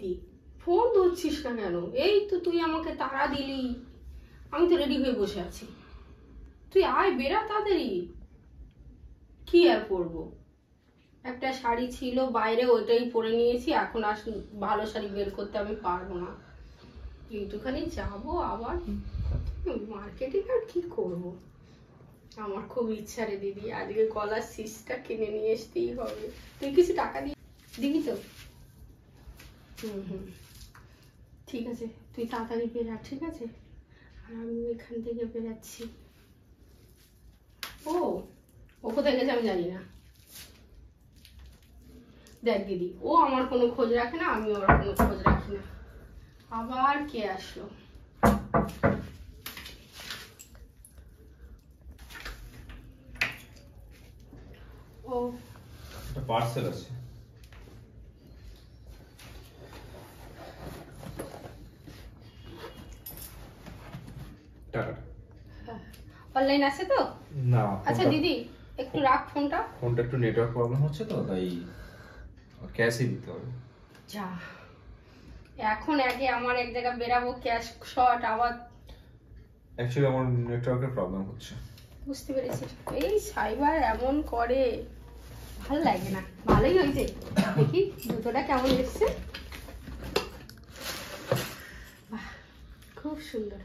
দিদি, ফোন ধরছিস না কেন? এই তো তুই আমাকে তাড়া দিলি, আমি তো রেডি হয়ে বসে আছি। তুই আয়, বেরা তাড়াতাড়ি। কি আর করবো, একটা শাড়ি ছিল বাইরে, ওইটাই পরে নিয়েছি। এখন আর ভালো শাড়ি বের করতে আমি পারবো না। একটুখানি যাবো আবার মার্কেটে, আর কি করব। আমার খুব ইচ্ছা রে দিদি, আজকে গলার সিসটা কিনে নিয়ে আসতেই হবে। তুই কিছু টাকা দিবি তো? ঠিক আছে, তুই তাড়াতাড়ি বেরা, ঠিক আছে? আর আমি এখান থেকে বেরাচ্ছি। ও কোথায় গেছে আমি জানি না। দেখ দিদি, ও আমার কোনো খোঁজ রাখে না, আমি ওর কোনো খোঁজ রাখি না। আবার কে আসলো? ও, একটা পার্সেল আছে। টাকা অনলাইন আছে তো? না। আচ্ছা দিদি, একটু রাখ ফোনটা। ফোনটা একটু নেটওয়ার্ক প্রবলেম হচ্ছে তো, তাই ক্যাশই দিতে হবে। যা, এখন আগে আমার এক জায়গায় বেরাবো, ক্যাশ শর্ট, আবার অ্যাকচুয়ালি আমার নেটওয়ার্কের প্রবলেম হচ্ছে। বুঝতে পেরেছি। এই সাইবার এমন করে, ভালো লাগে না। ভালোই হয়েছে, দেখি জুতোটা কেমন এসছে। বাহ, খুব সুন্দর।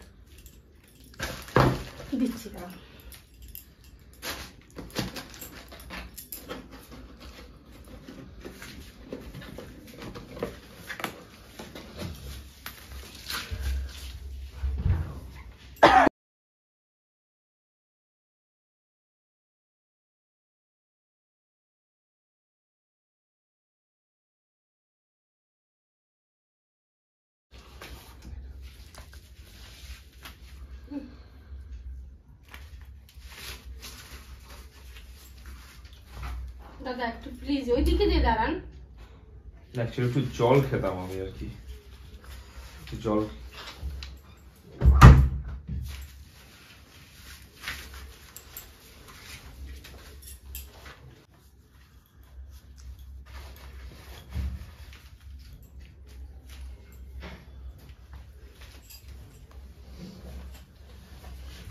দিচ্ছি দাও। দাদা একটু প্লিজ ওইদিকে দিয়ে দাঁড়ান। অ্যাকচুয়ালি একটু জল খেতাম আমি আর কি, জল।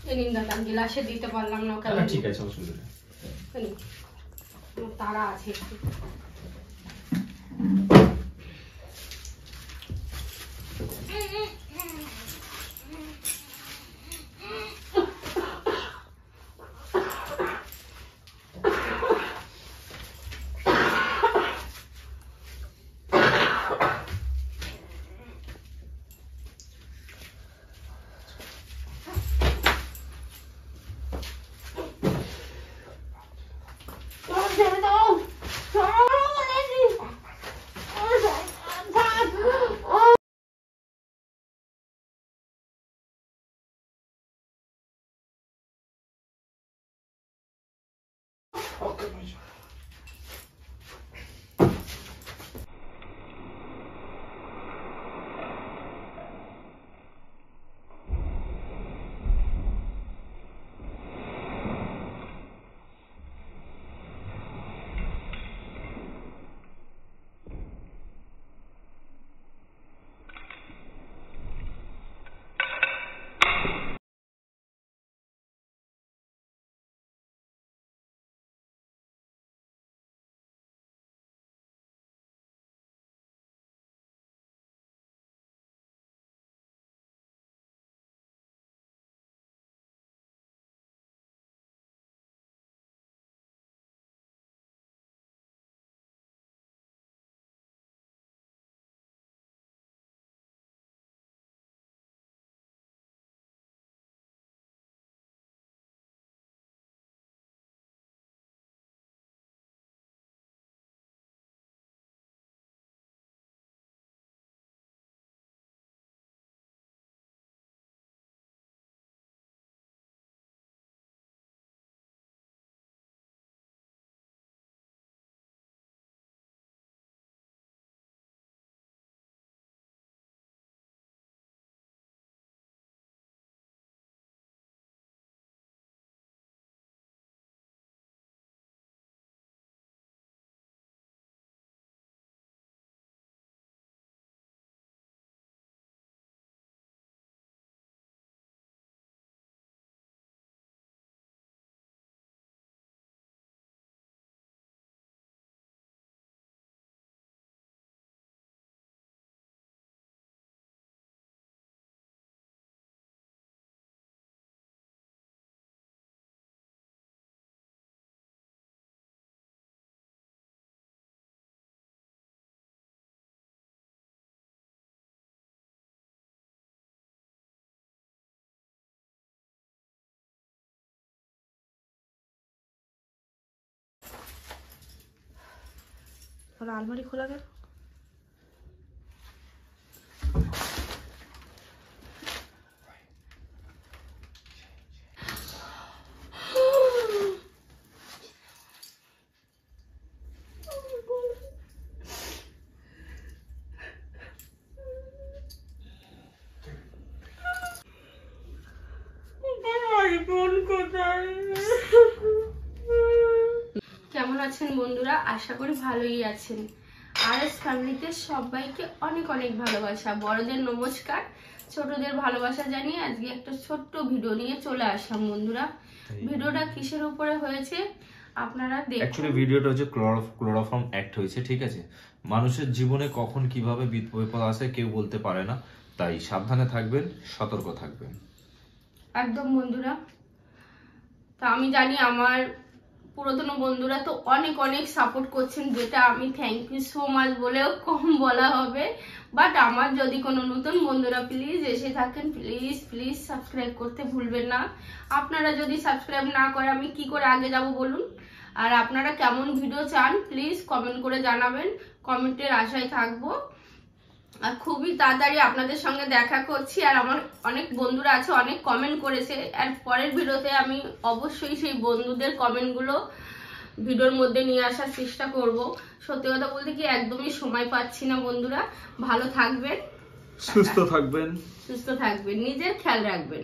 এই নিন দাদা, গ্লাসে দিতে পারলাম না ওখানে। ঠিক আছে, অসুবিধা নেই। আমার তাড়া আছে একটু। ছেড়ে দাও। আর আলমারি খোলা গেল। কেমন আছেন বন্ধুরা? আশা করি ভালোই আছেন। আরএস ফ্যামিলিতে সবাইকে অনেক অনেক ভালোবাসা, বড়দের নমস্কার, ছোটদের ভালোবাসা জানিয়ে আজকে একটা ছোট্ট ভিডিও নিয়ে চলে আসলাম বন্ধুরা। ভিডিওটা কিসের উপরে হয়েছে আপনারা দেখুন। অ্যাকচুয়ালি ভিডিওটা হচ্ছে ক্লোরোফর্ম অ্যাক্ট হয়েছে, ঠিক আছে? মানুষের জীবনে কখন কিভাবে বিপদ আসে কেউ বলতে পারে না, তাই সাবধানে থাকবেন, সতর্ক থাকবেন। একদম বন্ধুরা। তা আমি জানি আমার পুরাতন বন্ধুরা তো অনেক অনেক সাপোর্ট করছেন, যেটা আমি থ্যাংক ইউ সো মাচ বলেও কম বলা হবে। বাট আমার যদি কোনো নতুন বন্ধুরা প্লিজ এসে থাকেন, প্লিজ প্লিজ সাবস্ক্রাইব করতে ভুলবেন না। আপনারা যদি সাবস্ক্রাইব না করে আমি কি করে আগে যাব বলুন? আর আপনারা কেমন ভিডিও চান প্লিজ কমেন্ট করে জানাবেন, কমেন্টের আশায় থাকবো। আর খুবই তাড়াতাড়ি আপনাদের সঙ্গে দেখা করছি। আর আমার অনেক বন্ধুরা আছে, অনেক কমেন্ট করেছে, আর পরের ভিডিওতে আমি অবশ্যই সেই বন্ধুদের কমেন্টগুলো ভিডিওর মধ্যে নিয়ে আসার চেষ্টা করব। সত্যি কথা বলতে কি একদমই সময় পাচ্ছি না বন্ধুরা। ভালো থাকবেন, সুস্থ থাকবেন, নিজের খেয়াল রাখবেন।